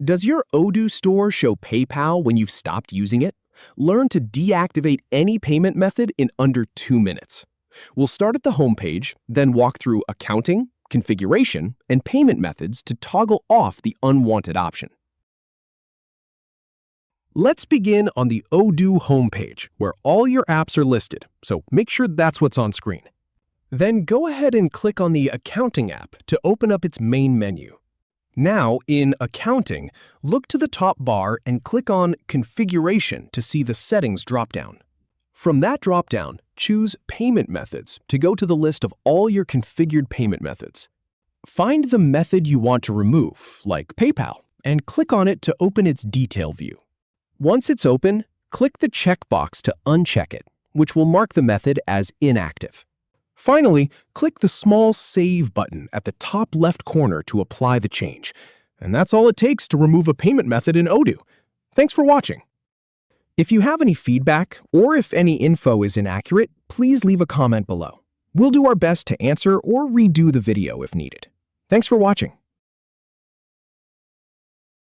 Does your Odoo store show PayPal when you've stopped using it? Learn to deactivate any payment method in under 2 minutes. We'll start at the home page, then walk through accounting, configuration, and payment methods to toggle off the unwanted option. Let's begin on the Odoo homepage, where all your apps are listed, so make sure that's what's on screen. Then go ahead and click on the Accounting app to open up its main menu. Now, in Accounting, look to the top bar and click on Configuration to see the Settings dropdown. From that dropdown, choose Payment Methods to go to the list of all your configured payment methods. Find the method you want to remove, like PayPal, and click on it to open its detail view. Once it's open, click the checkbox to uncheck it, which will mark the method as inactive. Finally, click the small Save button at the top left corner to apply the change. And that's all it takes to remove a payment method in Odoo. Thanks for watching. If you have any feedback, or if any info is inaccurate, please leave a comment below. We'll do our best to answer or redo the video if needed. Thanks for watching.